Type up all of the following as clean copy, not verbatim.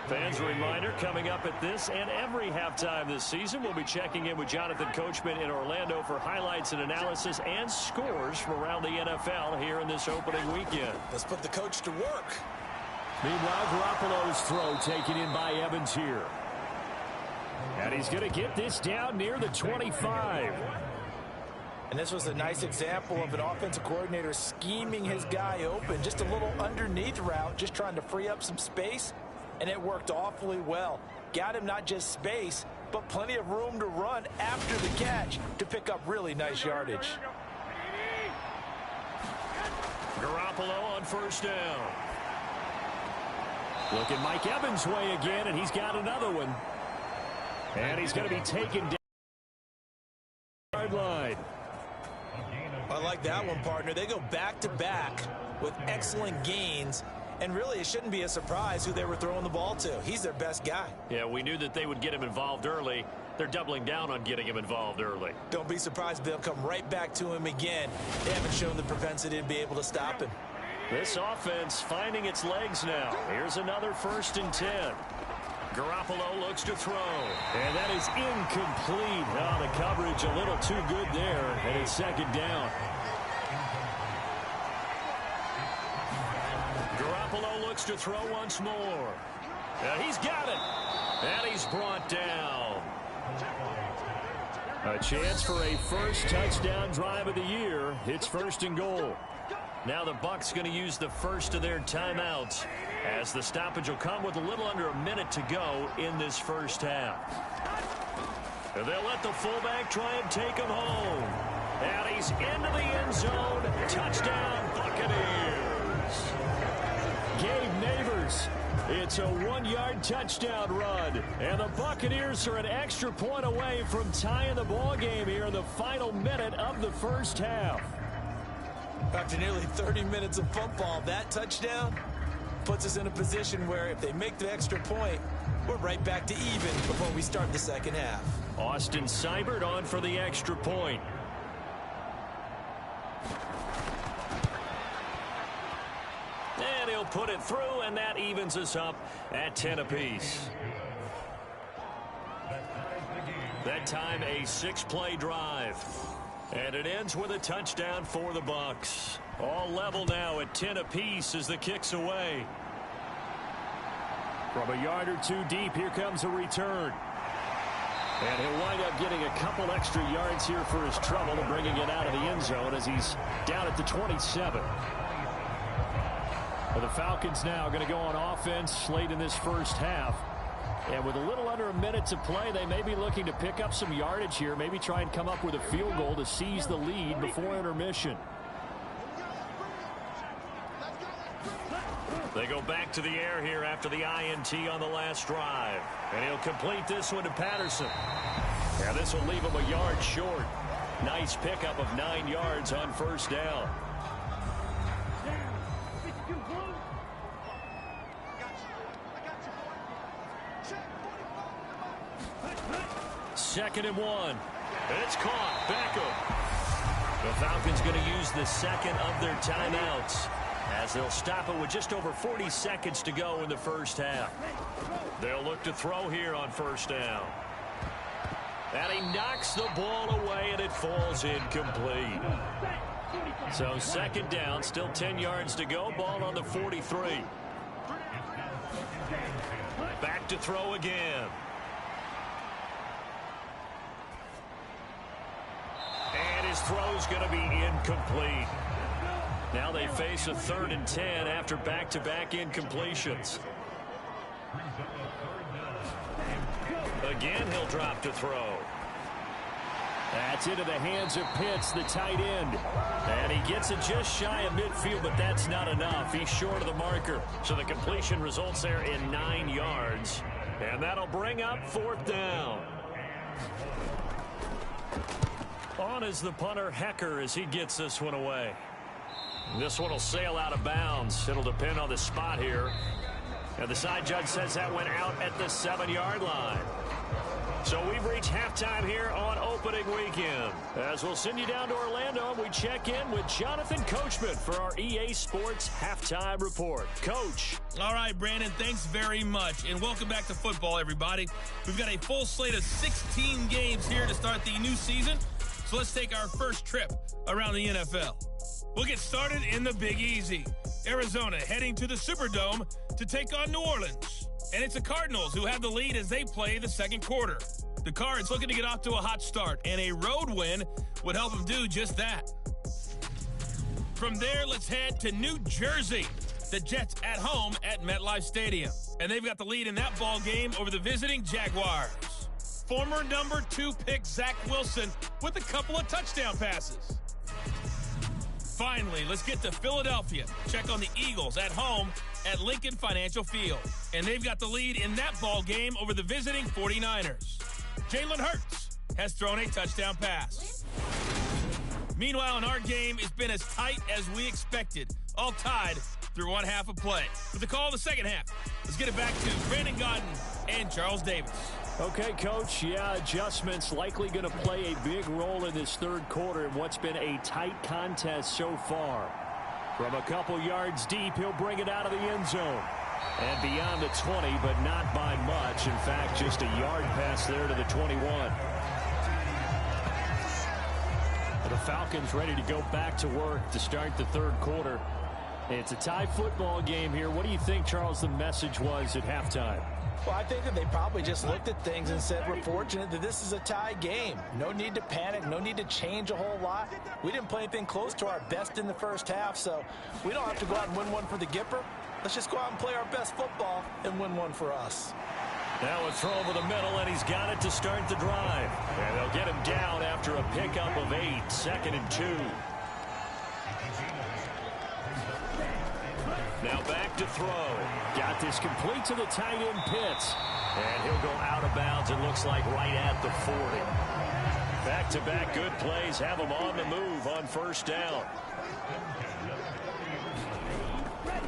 Fans, a reminder, coming up at this and every halftime this season, we'll be checking in with Jonathan Coachman in Orlando for highlights and analysis and scores from around the NFL here in this opening weekend. Let's put the coach to work. Meanwhile, Garoppolo's throw taken in by Evans here. And he's going to get this down near the 25. And this was a nice example of an offensive coordinator scheming his guy open. Just a little underneath route, just trying to free up some space. And it worked awfully well. Got him not just space, but plenty of room to run after the catch to pick up really nice yardage. Garoppolo on first down. Look at Mike Evans' way again, and he's got another one. And he's going to be taken down the yard line. I like that one, partner. They go back-to-back with excellent gains. And really, it shouldn't be a surprise who they were throwing the ball to. He's their best guy. Yeah, we knew that they would get him involved early. They're doubling down on getting him involved early. Don't be surprised if they'll come right back to him again. They haven't shown the propensity to be able to stop him. This offense finding its legs now. Here's another 1st and 10. Garoppolo looks to throw. And that is incomplete. Oh, the coverage a little too good there. And it's 2nd down. Garoppolo looks to throw once more. He's got it. And he's brought down. A chance for a first touchdown drive of the year. It's 1st and goal. Now the Bucs going to use the first of their timeouts as the stoppage will come with a little under a minute to go in this first half. And they'll let the fullback try and take him home. And he's into the end zone. Touchdown, Buccaneers. Gabe Neighbors. It's a 1-yard touchdown run. And the Buccaneers are an extra point away from tying the ball game here in the final minute of the first half. After nearly 30 minutes of football, that touchdown puts us in a position where if they make the extra point, we're right back to even before we start the second half. Austin Seibert on for the extra point. And he'll put it through, and that evens us up at 10 apiece. That time a 6-play drive. And it ends with a touchdown for the Bucs. All level now at 10 apiece as the kick's away. From a yard or two deep, here comes a return. And he'll wind up getting a couple extra yards here for his trouble and bringing it out of the end zone as he's down at the 27. Well, the Falcons now are going to go on offense late in this first half. And with a little under a minute to play, they may be looking to pick up some yardage here, maybe try and come up with a field goal to seize the lead before intermission. They go back to the air here after the INT on the last drive. And he'll complete this one to Patterson. Now this will leave him a yard short. Nice pickup of 9 yards on first down. Second and 1. And it's caught. Beckham. The Falcons going to use the second of their timeouts as they'll stop it with just over 40 seconds to go in the first half. They'll look to throw here on first down. And he knocks the ball away, and it falls incomplete. So 2nd down, still 10 yards to go. Ball on the 43. Back to throw again. And his throw's going to be incomplete. Now they face a 3rd and 10 after back-to-back incompletions. Again, he'll drop to throw. That's into the hands of Pitts, the tight end. And he gets it just shy of midfield, but that's not enough. He's short of the marker. So the completion results there in 9 yards. And that'll bring up 4th down. On is the punter, Hecker, as he gets this one away. This one will sail out of bounds. It'll depend on the spot here. And the side judge says that went out at the 7-yard line. So we've reached halftime here on opening weekend. As we'll send you down to Orlando, and we check in with Jonathan Coachman for our EA Sports Halftime Report. Coach. All right, Brandon, thanks very much. And welcome back to football, everybody. We've got a full slate of 16 games here to start the new season. So let's take our first trip around the NFL. We'll get started in the Big Easy. Arizona heading to the Superdome to take on New Orleans. And it's the Cardinals who have the lead as they play the second quarter. The Cards looking to get off to a hot start, and a road win would help them do just that. From there, let's head to New Jersey. The Jets at home at MetLife Stadium. And they've got the lead in that ball game over the visiting Jaguars. Former number 2 pick Zach Wilson with a couple of touchdown passes. Finally, let's get to Philadelphia. Check on the Eagles at home at Lincoln Financial Field. And they've got the lead in that ball game over the visiting 49ers. Jalen Hurts has thrown a touchdown pass. Meanwhile, in our game, it's been as tight as we expected, all tied through one half of play. With the call of the second half, let's get it back to Brandon Gaudin and Charles Davis. Okay, Coach, adjustments likely going to play a big role in this third quarter in what's been a tight contest so far. From a couple yards deep, he'll bring it out of the end zone. And beyond the 20, but not by much. In fact, just a yard pass there to the 21. The Falcons ready to go back to work to start the third quarter. It's a tie football game here. What do you think, Charles, the message was at halftime? Well, I think that they probably just looked at things and said, we're fortunate that this is a tie game. No need to panic. No need to change a whole lot. We didn't play anything close to our best in the first half, so we don't have to go out and win one for the Gipper. Let's just go out and play our best football and win one for us. Now a throw over the middle, and he's got it to start the drive. And they'll get him down after a pickup of 8, 2nd and 2. Now back to throw. Got this complete to the tight end Pitts. And he'll go out of bounds, it looks like right at the 40. Back-to-back good plays have him on the move on first down.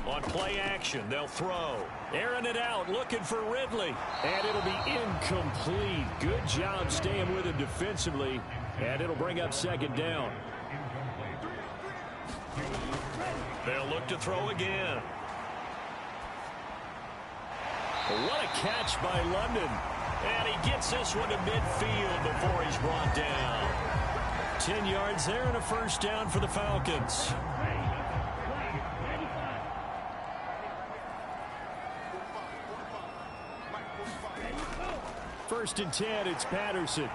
On play action, they'll throw. Airing it out, looking for Ridley. And it'll be incomplete. Good job staying with him defensively. And it'll bring up second down. They'll look to throw again. What a catch by London. And he gets this one to midfield before he's brought down. 10 yards there and a first down for the Falcons. First and 10, it's Patterson.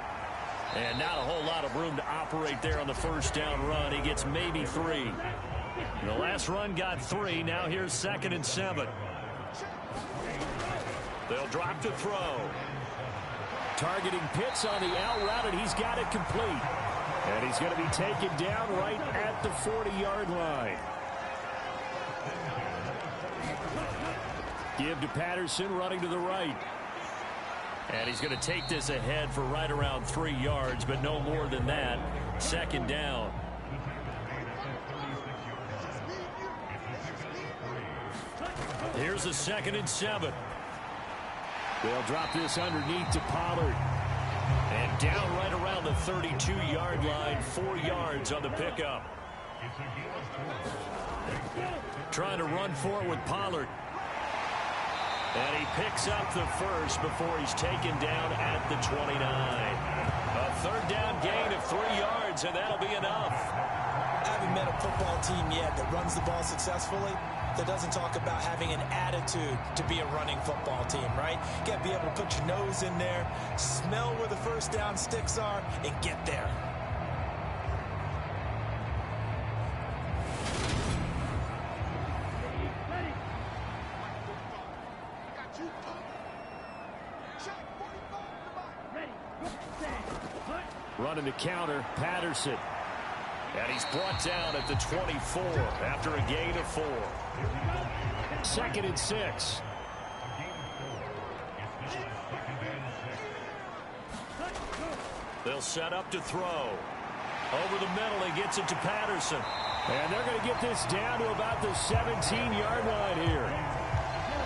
And not a whole lot of room to operate there on the first down run. He gets maybe 3. The last run got 3. Now here's 2nd and 7. They'll drop to throw. Targeting Pitts on the out route, and he's got it complete. And he's going to be taken down right at the 40-yard line. Give to Patterson, running to the right. And he's going to take this ahead for right around 3 yards, but no more than that. Second down. Here's a 2nd and 7. They'll drop this underneath to Pollard. And down right around the 32-yard line, 4 yards on the pickup. Trying to run for it with Pollard. And he picks up the first before he's taken down at the 29. A third down gain of 3 yards, and that'll be enough. I haven't met a football team yet that runs the ball successfully that doesn't talk about having an attitude to be a running football team, right? You got to be able to put your nose in there, smell where the first down sticks are, and get there. Running the counter, Patterson. And he's brought down at the 24 after a gain of 4. 2nd and 6. They'll set up to throw. Over the middle, he gets it to Patterson. And they're going to get this down to about the 17-yard line here.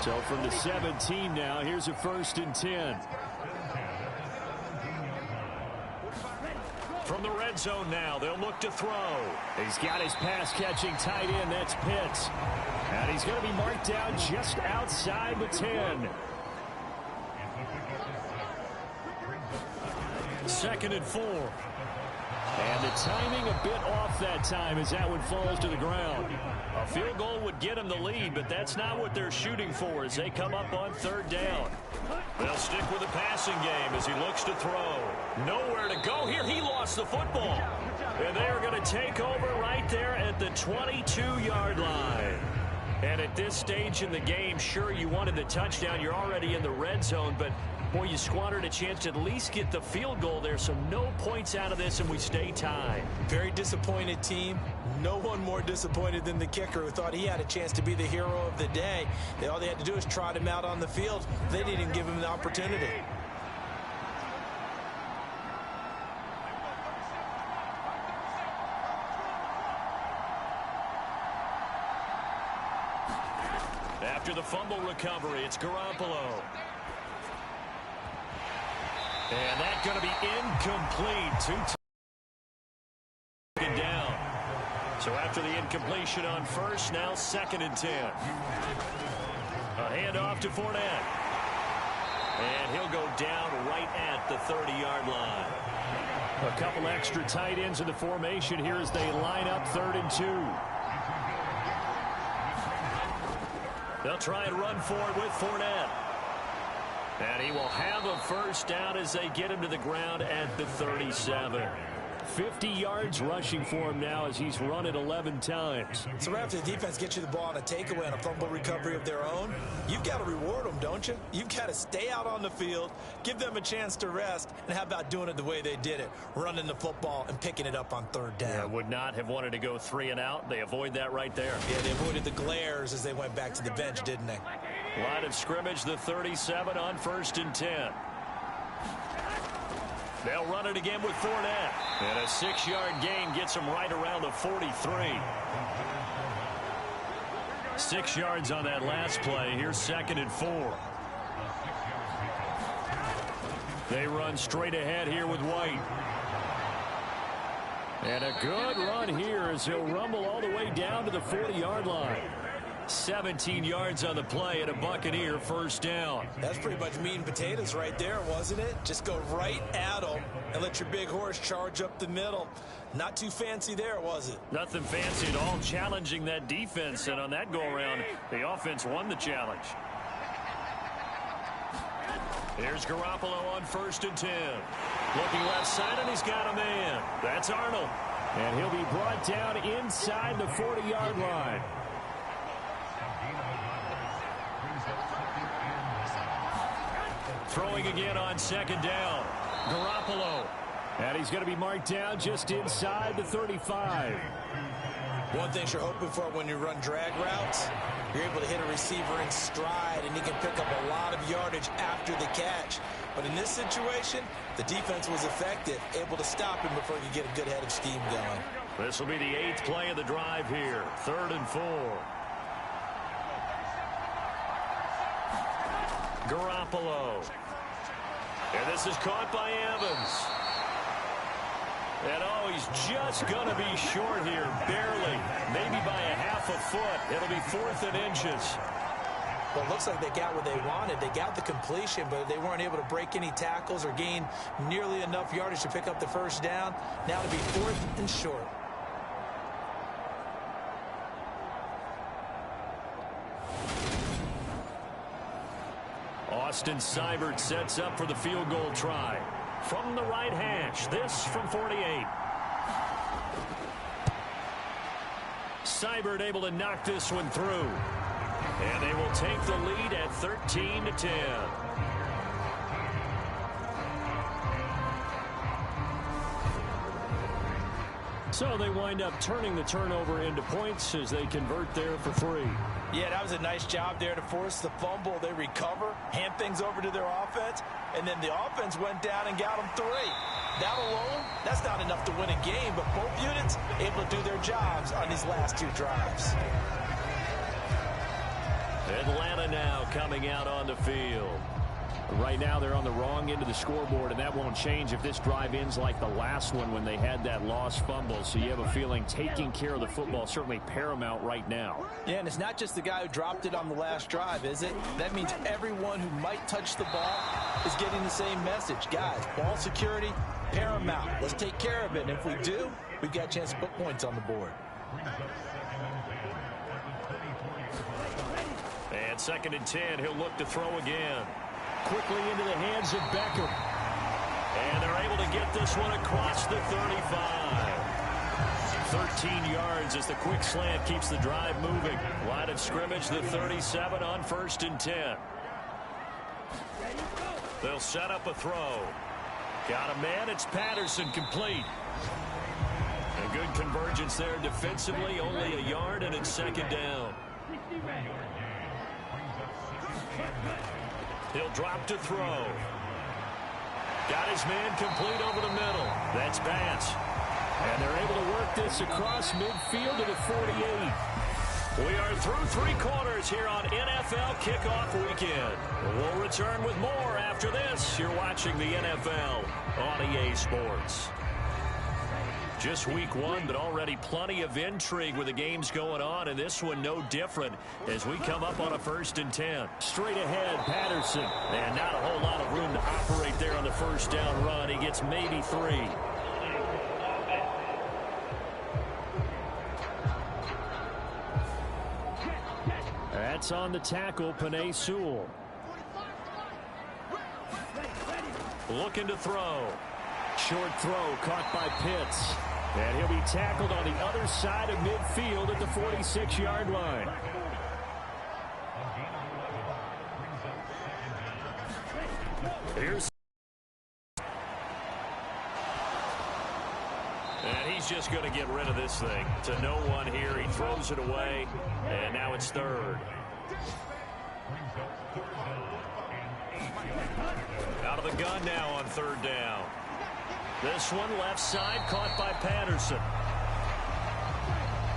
So from the 17 now, here's a 1st and 10. From the red zone now, they'll look to throw. He's got his pass-catching tight end. That's Pitts. And he's going to be marked down just outside the 10. 2nd and 4. And the timing a bit off that time as that one falls to the ground. A field goal would get him the lead, but that's not what they're shooting for as they come up on 3rd down. They'll stick with the passing game as he looks to throw. Nowhere to go here. He lost the football. And they are going to take over right there at the 22-yard line. And at this stage in the game, sure, you wanted the touchdown. You're already in the red zone, but boy, you squandered a chance to at least get the field goal there, so no points out of this, and we stay tied. Very disappointed team. No one more disappointed than the kicker who thought he had a chance to be the hero of the day. All they had to do is trot him out on the field. They didn't even give him the opportunity. After the fumble recovery, it's Garoppolo. And that's going to be incomplete. Taken down. So after the incompletion on first, now 2nd and 10. A handoff to Fournette. And he'll go down right at the 30-yard line. A couple extra tight ends in the formation here as they line up 3rd and 2. They'll try and run for it with Fournette. And he will have a first down as they get him to the ground at the 37. 50 yards rushing for him now as he's run it 11 times. So right after the defense gets you the ball on a takeaway and a fumble recovery of their own, you've got to reward them, don't you? You've got to stay out on the field, give them a chance to rest, and how about doing it the way they did it, running the football and picking it up on 3rd down. Yeah, would not have wanted to go 3 and out. They avoid that right there. Yeah, they avoided the glares as they went back to the bench, didn't they? Line of scrimmage, the 37 on 1st and 10. They'll run it again with Fournette. And a 6-yard gain gets him right around the 43. 6 yards on that last play. Here's 2nd and 4. They run straight ahead here with White. And a good run here as he'll rumble all the way down to the 40-yard line. 17 yards on the play and a Buccaneer first down. That's pretty much meat and potatoes right there, wasn't it? Just go right at them and let your big horse charge up the middle. Not too fancy there, was it? Nothing fancy at all, challenging that defense, and on that go-around, the offense won the challenge. Here's Garoppolo on 1st and 10. Looking left side, and he's got a man. That's Arnold. And he'll be brought down inside the 40-yard line. Throwing again on 2nd down. Garoppolo. And he's going to be marked down just inside the 35. One thing you're hoping for when you run drag routes, you're able to hit a receiver in stride, and he can pick up a lot of yardage after the catch. But in this situation, the defense was effective, able to stop him before he could get a good head of steam going. This will be the 8th play of the drive here. 3rd and 4. Garoppolo. And this is caught by Evans. And oh, he's just going to be short here, barely. Maybe by a half a foot. It'll be 4th and inches. Well, it looks like they got what they wanted. They got the completion, but they weren't able to break any tackles or gain nearly enough yardage to pick up the first down. Now to be 4th and short. Austin Seibert sets up for the field goal try. From the right hash, this from 48. Seibert able to knock this one through. And they will take the lead at 13-10. So they wind up turning the turnover into points as they convert there for 3. Yeah, that was a nice job there to force the fumble. They recover, hand things over to their offense, and then the offense went down and got them 3. That alone, that's not enough to win a game, but both units able to do their jobs on these last 2 drives. Atlanta now coming out on the field. Right now they're on the wrong end of the scoreboard, and that won't change if this drive ends like the last one when they had that lost fumble. So you have a feeling taking care of the football is certainly paramount right now. Yeah, and it's not just the guy who dropped it on the last drive, is it? That means everyone who might touch the ball is getting the same message. Guys, ball security, paramount. Let's take care of it, and if we do, we've got a chance to put points on the board. And 2nd and 10, he'll look to throw again. Quickly into the hands of Beckham. And they're able to get this one across the 35. 13 yards as the quick slant keeps the drive moving. Line of scrimmage, the 37 on 1st and 10. They'll set up a throw. Got a man, it's Patterson, complete. A good convergence there defensively, only a yard, and it's 2nd down. He'll drop to throw. Got his man complete over the middle. That's Bass. And they're able to work this across midfield to the 48. We are through 3 quarters here on NFL Kickoff Weekend. We'll return with more after this. You're watching the NFL on EA Sports. Just week 1, but already plenty of intrigue with the games going on, and this one no different as we come up on a 1st and 10. Straight ahead, Patterson. And not a whole lot of room to operate there on the 1st down run. He gets maybe 3. That's on the tackle, Penei Sewell. Looking to throw. Short throw caught by Pitts. And he'll be tackled on the other side of midfield at the 46-yard line. Here's. And he's just going to get rid of this thing. To no one here. He throws it away. And now it's 3rd. Out of the gun now on 3rd down. This one left side caught by Patterson.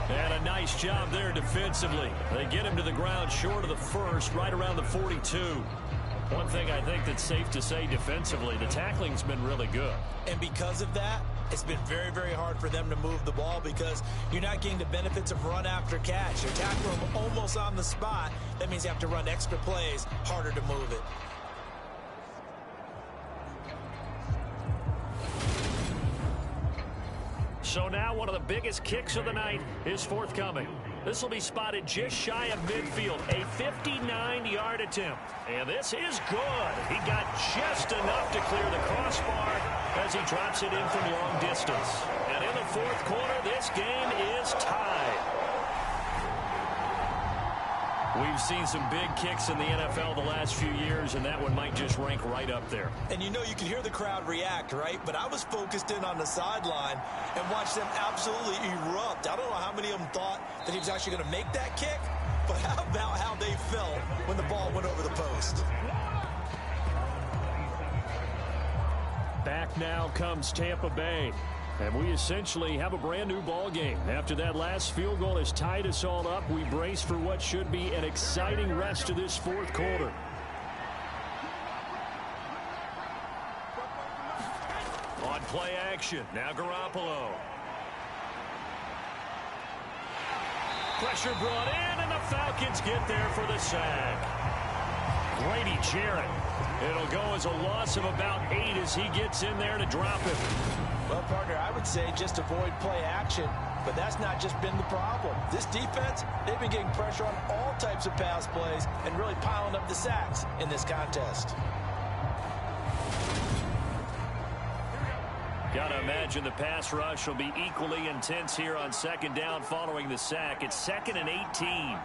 And a nice job there defensively. They get him to the ground short of the 1st, right around the 42. One thing I think that's safe to say defensively, the tackling's been really good. And because of that, it's been very, very hard for them to move the ball because you're not getting the benefits of run after catch. You're tackling them almost on the spot. That means you have to run extra plays, harder to move it. So now one of the biggest kicks of the night is forthcoming. This will be spotted just shy of midfield, a 59-yard attempt. And this is good. He got just enough to clear the crossbar as he drops it in from long distance. And in the 4th quarter, this game is tied. We've seen some big kicks in the NFL the last few years, and that one might just rank right up there. And you know, you can hear the crowd react, right? But I was focused in on the sideline and watched them absolutely erupt. I don't know how many of them thought that he was actually going to make that kick, but how about how they felt when the ball went over the post? Back now comes Tampa Bay. And we essentially have a brand new ball game. After that last field goal has tied us all up, we brace for what should be an exciting rest of this 4th quarter. On play action, now Garoppolo. Pressure brought in, and the Falcons get there for the sack. Grady Jarrett. It'll go as a loss of about 8 as he gets in there to drop it. Well, partner, I would say just avoid play action, but that's not just been the problem. This defense, they've been getting pressure on all types of pass plays and really piling up the sacks in this contest. Gotta imagine the pass rush will be equally intense here on 2nd down following the sack. It's 2nd and 18.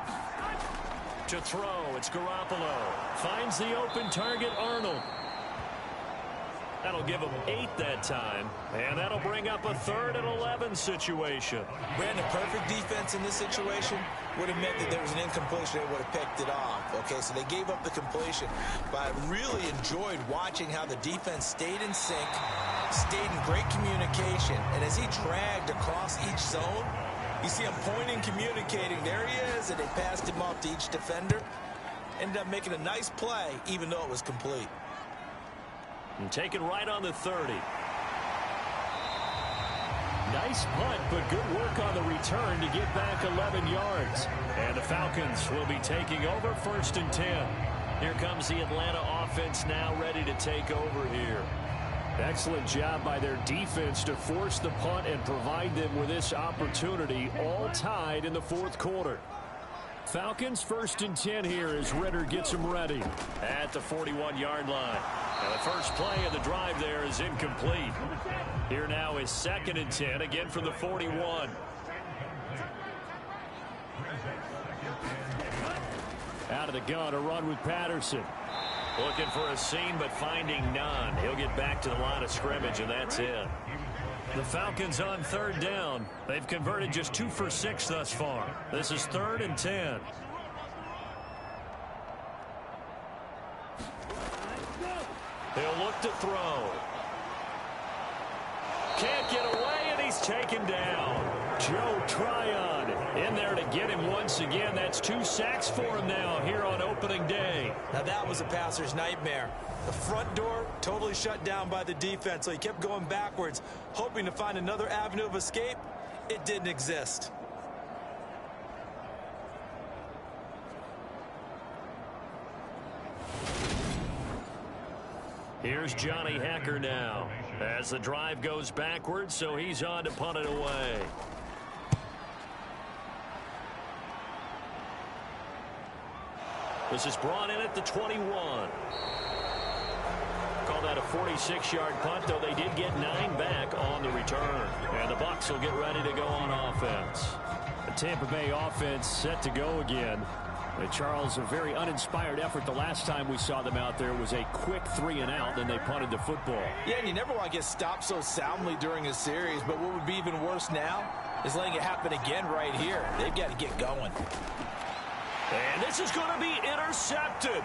To throw, it's Garoppolo. Finds the open target, Arnold. That'll give him 8 that time, and that'll bring up a 3rd and 11 situation. Brandon, perfect defense in this situation would have meant that there was an incompletion. They would have picked it off. Okay, so they gave up the completion, but I really enjoyed watching how the defense stayed in sync, stayed in great communication, and as he dragged across each zone, you see him pointing, communicating. There he is, and they passed him off to each defender. Ended up making a nice play, even though it was complete. And taken right on the 30. Nice punt, but good work on the return to get back 11 yards. And the Falcons will be taking over 1st and 10. Here comes the Atlanta offense now ready to take over here. Excellent job by their defense to force the punt and provide them with this opportunity, all tied in the 4th quarter. Falcons 1st and 10 here as Ritter gets them ready. At the 41-yard line. And the first play of the drive there is incomplete. Here now is 2nd and 10, again from the 41. Out of the gun, a run with Patterson. Looking for a seam, but finding none. He'll get back to the line of scrimmage, and that's it. The Falcons on 3rd down. They've converted just 2 for 6 thus far. This is 3rd and 10. He'll look to throw. Can't get away, and he's taken down. Joe Tryon in there to get him once again. That's 2 sacks for him now here on opening day. Now that was a passer's nightmare. The front door totally shut down by the defense, so he kept going backwards, hoping to find another avenue of escape. It didn't exist. Here's Johnny Hekker now as the drive goes backwards, so he's on to punt it away. This is brought in at the 21. Call that a 46-yard punt, though they did get 9 back on the return. And the Bucs will get ready to go on offense. The Tampa Bay offense set to go again. But Charles, a very uninspired effort the last time we saw them out there was a quick 3-and-out, then they punted the football. Yeah, and you never want to get stopped so soundly during a series, but what would be even worse now is letting it happen again right here. They've got to get going. And this is going to be intercepted.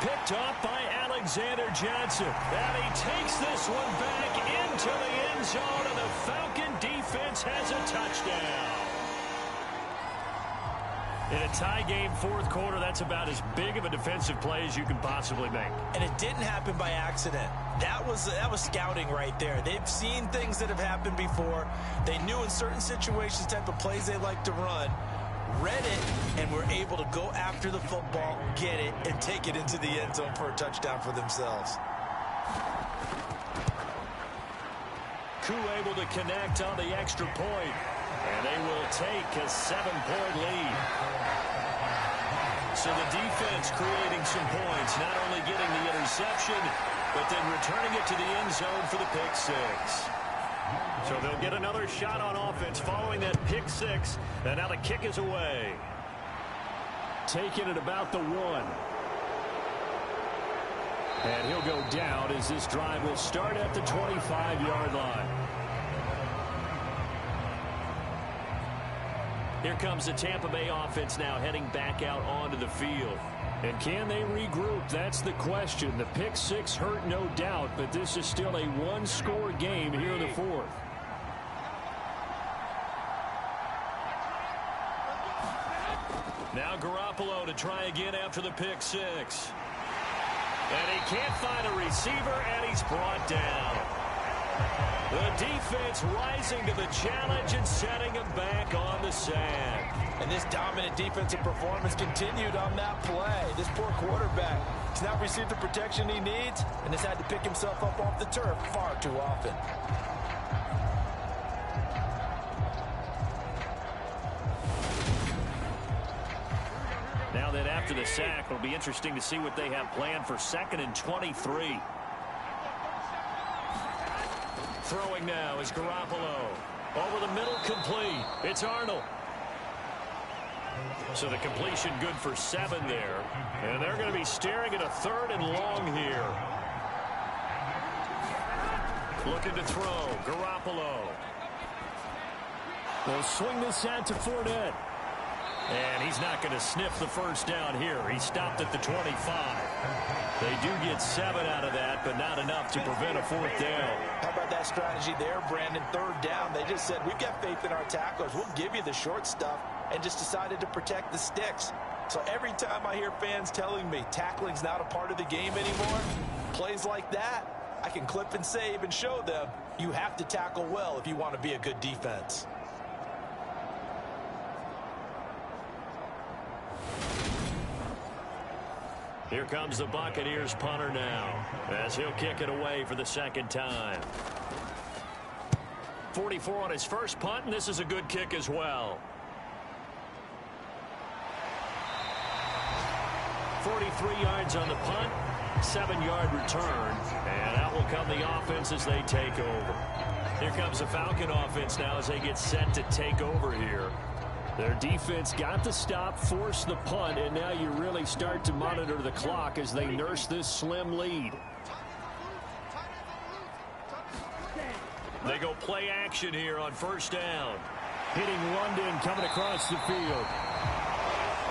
Picked off by Alexander Johnson. And he takes this one back into the end zone, and the Falcon defense has a touchdown. In a tie game, 4th quarter, that's about as big of a defensive play as you can possibly make. And it didn't happen by accident. That was scouting right there. They've seen things that have happened before. They knew in certain situations the type of plays they like to run, read it, and were able to go after the football, get it, and take it into the end zone for a touchdown for themselves. Koo able to connect on the extra point. And they will take a 7-point lead. So the defense creating some points, not only getting the interception, but then returning it to the end zone for the pick 6. So they'll get another shot on offense following that pick 6. And now the kick is away. Taking it about the 1. And he'll go down as this drive will start at the 25-yard line. Here comes the Tampa Bay offense now heading back out onto the field. And can they regroup? That's the question. The pick 6 hurt, no doubt, but this is still a 1-score game here in the 4th. Now Garoppolo to try again after the pick 6. And he can't find a receiver, and he's brought down. The defense rising to the challenge and setting him back on the sand. And this dominant defensive performance continued on that play. This poor quarterback has not received the protection he needs and has had to pick himself up off the turf far too often. Now that after the sack, it'll be interesting to see what they have planned for 2nd and 23. Throwing now is Garoppolo. Over the middle, complete. It's Arnold. So the completion good for 7 there. And they're going to be staring at a 3rd and long here. Looking to throw. Garoppolo. They'll swing this out to Fournette. And he's not going to sniff the first down here. He stopped at the 25. They do get 7 out of that, but not enough to prevent a 4th down. How about that strategy there, Brandon? 3rd down. They just said, we've got faith in our tacklers. We'll give you the short stuff, and just decided to protect the sticks. So every time I hear fans telling me tackling's not a part of the game anymore, plays like that, I can clip and save and show them you have to tackle well if you want to be a good defense. Here comes the Buccaneers punter now, as he'll kick it away for the second time. 44 on his first punt, and this is a good kick as well. 43 yards on the punt, 7-yard return, and out will come the offense as they take over. Here comes the Falcon offense now as they get set to take over here. Their defense got the stop, forced the punt, and now you really start to monitor the clock as they nurse this slim lead. They go play action here on first down. Hitting London coming across the field.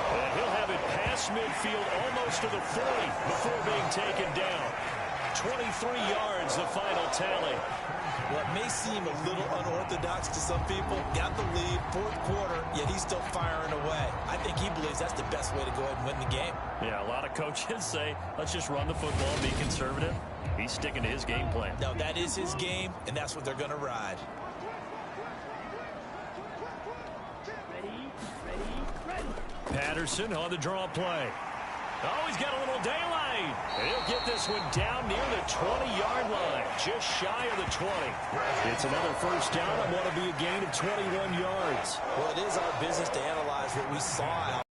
And he'll have it past midfield almost to the 40 before being taken down. 23 yards, the final tally. What may seem a little unorthodox to some people, got the lead, fourth quarter, yet he's still firing away. I think he believes that's the best way to go ahead and win the game. Yeah, a lot of coaches say, let's just run the football and be conservative. He's sticking to his game plan. No, that is his game, and that's what they're going to ride. Patterson on the draw play. Oh, he's got a little daylight. And he'll get this one down near the 20-yard line, just shy of the 20. It's another first down on what will be a gain of 21 yards. Well, it is our business to analyze what we saw out.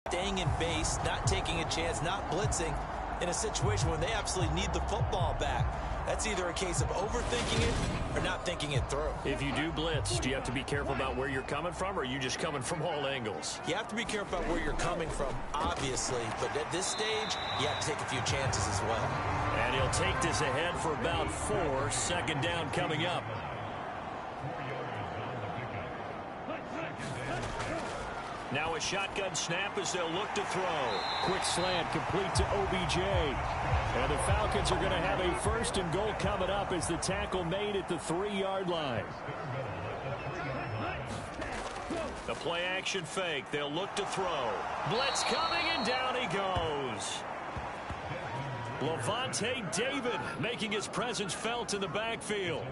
Staying in base, not taking a chance, not blitzing in a situation when they absolutely need the football back. That's either a case of overthinking it or not thinking it through. If you do blitz, do you have to be careful about where you're coming from, or are you just coming from all angles? You have to be careful about where you're coming from, obviously, but at this stage, you have to take a few chances as well. And he'll take this ahead for about 4. Second down coming up. Now a shotgun snap as they'll look to throw. Quick slant complete to OBJ. And the Falcons are going to have a first and goal coming up as the tackle made at the 3-yard line. The play action fake. They'll look to throw. Blitz coming, and down he goes. Levante David making his presence felt in the backfield.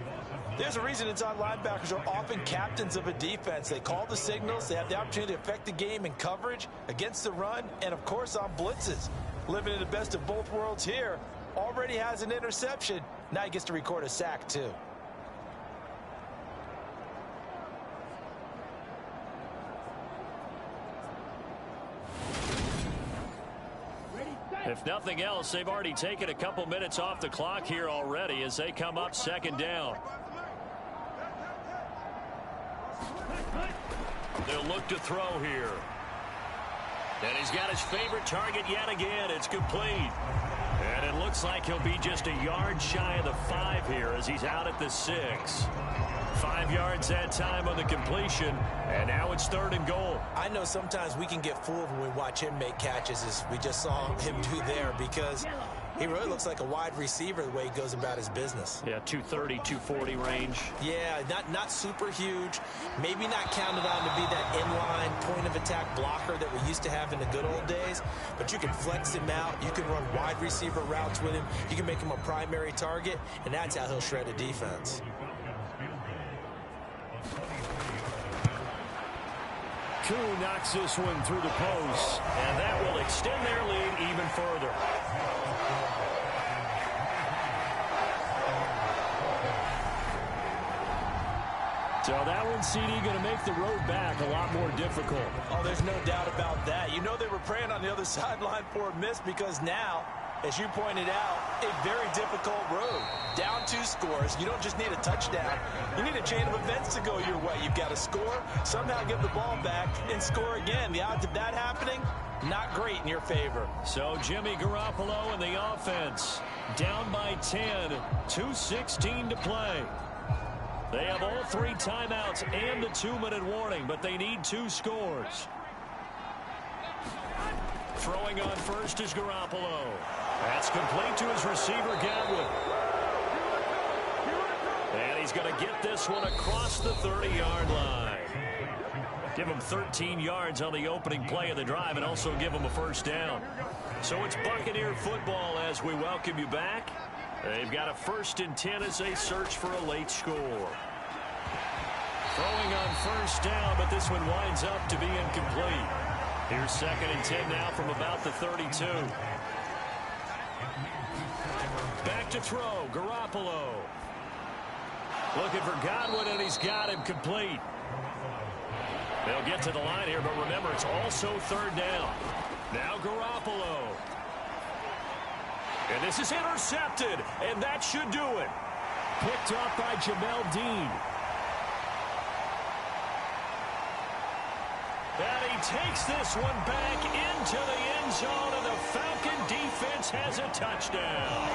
There's a reason inside linebackers are often captains of a defense. They call the signals. They have the opportunity to affect the game in coverage, against the run, and, of course, on blitzes. Living in the best of both worlds here. Already has an interception. Now he gets to record a sack, too. If nothing else, they've already taken a couple minutes off the clock here already as they come up second down. They'll look to throw here. And he's got his favorite target yet again. It's complete. And it looks like he'll be just a yard shy of the 5 here as he's out at the 6. 5 yards that time on the completion, and now it's 3rd and goal. I know sometimes we can get fooled when we watch him make catches, as we just saw him do there, because he really looks like a wide receiver the way he goes about his business. Yeah, 230, 240 range. Yeah, not super huge. Maybe not counted on to be that inline point-of-attack blocker that we used to have in the good old days, but you can flex him out. You can run wide receiver routes with him. You can make him a primary target, and that's how he'll shred a defense. Koo knocks this one through the post. And that will extend their lead even further. So that one, CD, going to make the road back a lot more difficult. Oh, there's no doubt about that. You know they were praying on the other sideline for a miss, because now, as you pointed out, a very difficult road. Down 2 scores. You don't just need a touchdown. You need a chain of events to go your way. You've got to score, somehow get the ball back, and score again. The odds of that happening, not great in your favor. So Jimmy Garoppolo and the offense down by 10, 2:16 to play. They have all 3 timeouts and a 2-minute warning, but they need 2 scores. Throwing on first is Garoppolo. That's complete to his receiver, Godwin. And he's going to get this one across the 30-yard line. Give them 13 yards on the opening play of the drive and also give them a first down. So it's Buccaneer football as we welcome you back. They've got a 1st and 10 as they search for a late score. Throwing on first down, but this one winds up to be incomplete. Here's 2nd and 10 now from about the 32. Back to throw, Garoppolo. Looking for Godwin, and he's got him complete. They'll get to the line here, but remember, it's also 3rd down. Now Garoppolo. And this is intercepted, and that should do it. Picked off by Jamel Dean. And he takes this one back into the end zone, and the Falcon defense has a touchdown.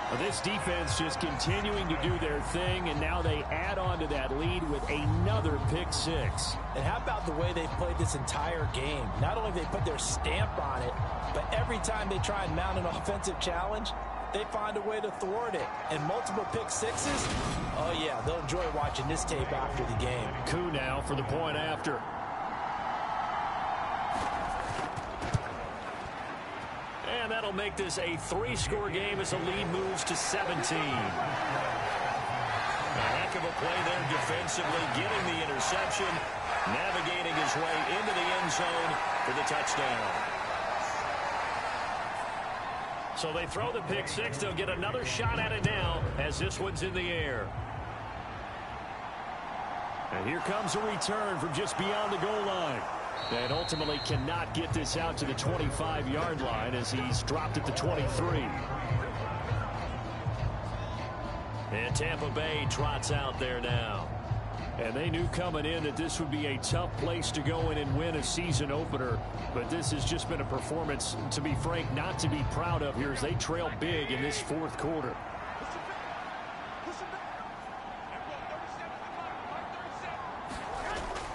Well, this defense just continuing to do their thing, and now they add on to that lead with another pick six. And how about the way they played this entire game? Not only they put their stamp on it, but every time they try and mount an offensive challenge, they find a way to thwart it. And multiple pick sixes, oh yeah, they'll enjoy watching this tape after the game. Koo now for the point after. And that'll make this a 3-score game as the lead moves to 17. A heck of a play there defensively, getting the interception, navigating his way into the end zone for the touchdown. So they throw the pick six. They'll get another shot at it now as this one's in the air. And here comes a return from just beyond the goal line. And ultimately cannot get this out to the 25-yard line as he's dropped at the 23. And Tampa Bay trots out there now. And they knew coming in that this would be a tough place to go in and win a season opener. But this has just been a performance, to be frank, not to be proud of here as they trail big in this 4th quarter.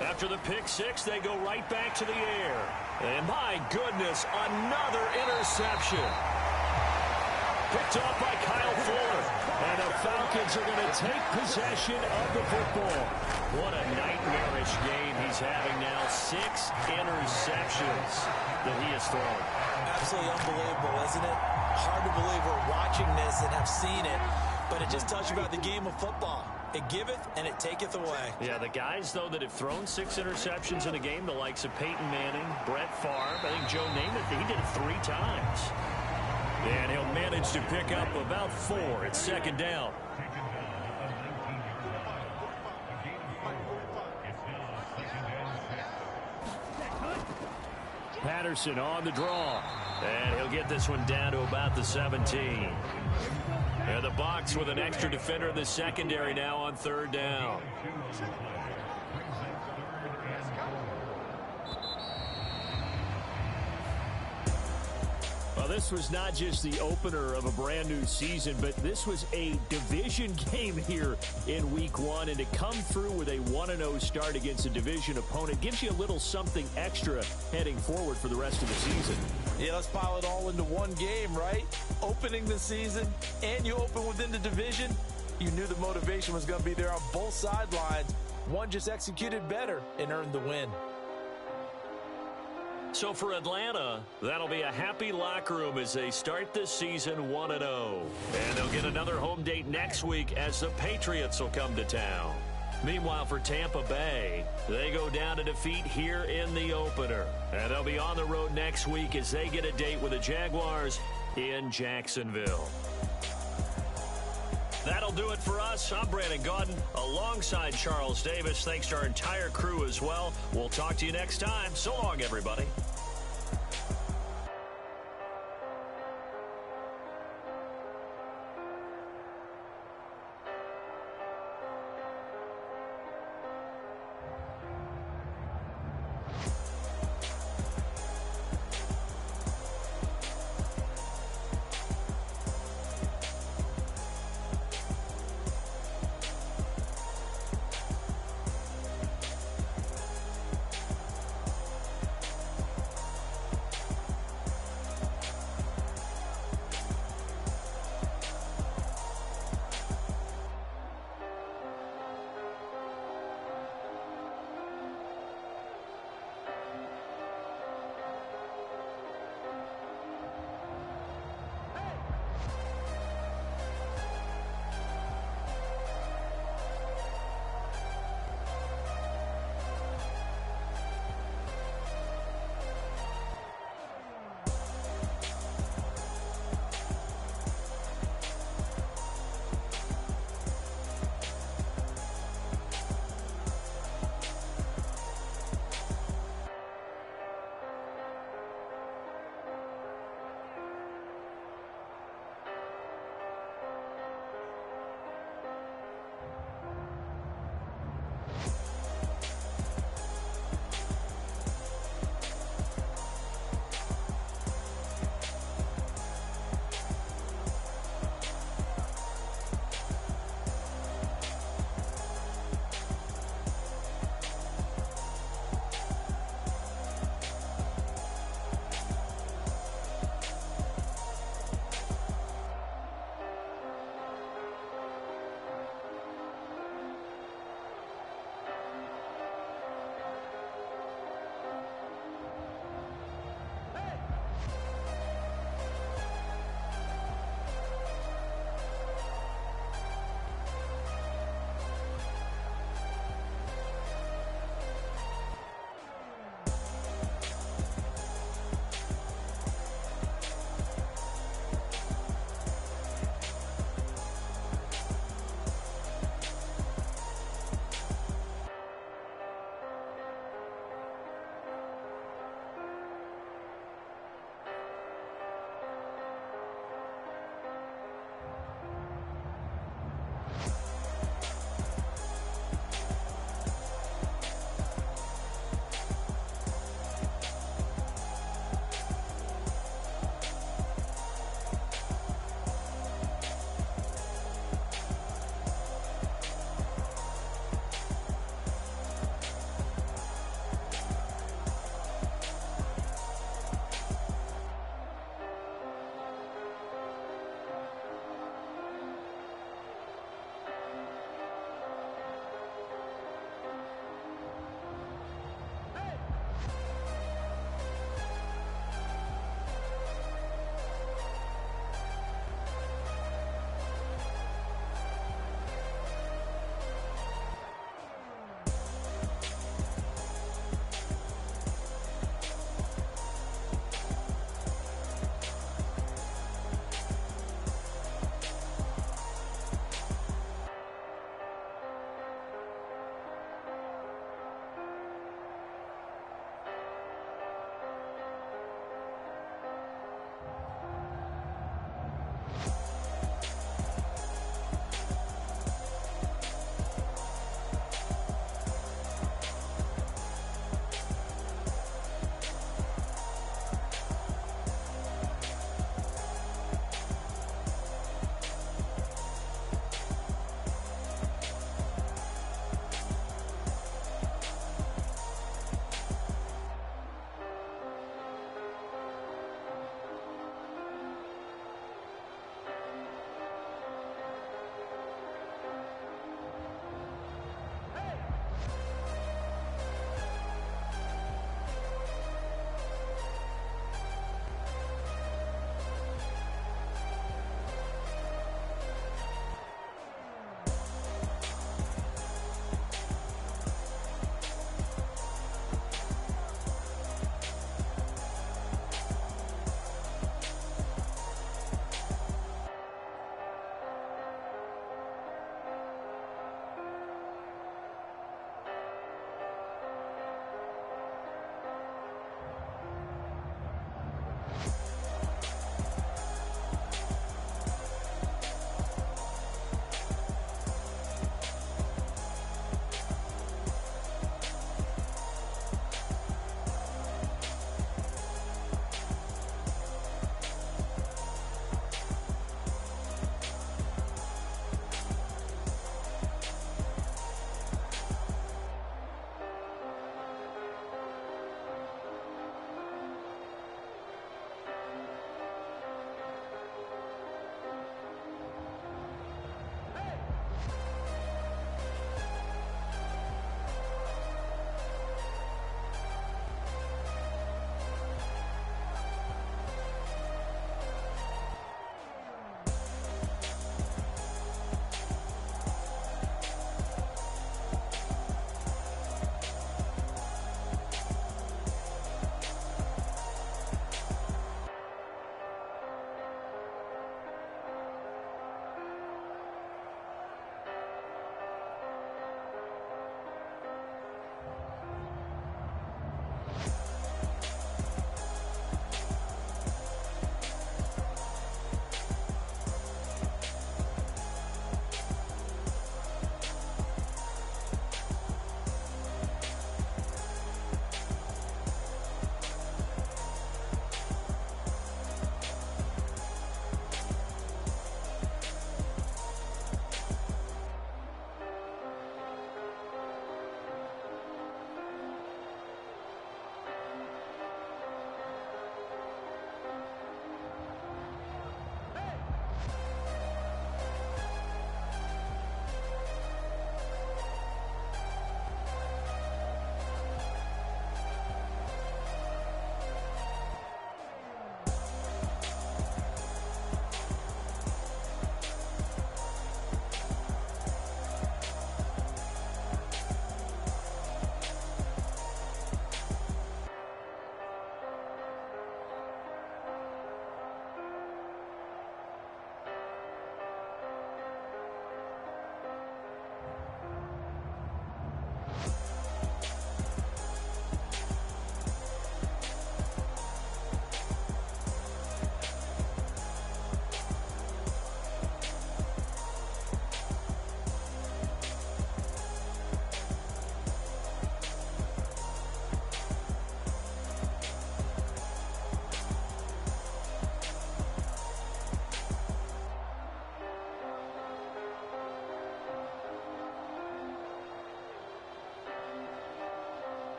After the pick six, they go right back to the air. And my goodness, another interception. Picked off by Kyle Fuller. And the Falcons are going to take possession of the football. What a nightmarish game he's having now. 6 interceptions that he has thrown. Absolutely unbelievable, isn't it? Hard to believe we're watching this and have seen it. But it just tells you about the game of football. It giveth and it taketh away. Yeah, the guys, though, that have thrown 6 interceptions in a game, the likes of Peyton Manning, Brett Favre, I think Joe Namath, he did it 3 times. And he'll manage to pick up about 4. It's 2nd down. Patterson on the draw. And he'll get this one down to about the 17. And the Bucs with an extra defender in the secondary now on 3rd down. Well, this was not just the opener of a brand new season, but this was a division game here in week 1. And to come through with a 1-0 start against a division opponent gives you a little something extra heading forward for the rest of the season. Yeah, let's pile it all into one game, right? Opening the season, and you open within the division. You knew the motivation was going to be there on both sidelines. One just executed better and earned the win. So for Atlanta, that'll be a happy locker room as they start this season 1-0. And they'll get another home date next week as the Patriots will come to town. Meanwhile, for Tampa Bay, they go down to defeat here in the opener. And they'll be on the road next week as they get a date with the Jaguars in Jacksonville. That'll do it for us. I'm Brandon Gaudin alongside Charles Davis. Thanks to our entire crew as well. We'll talk to you next time. So long, everybody.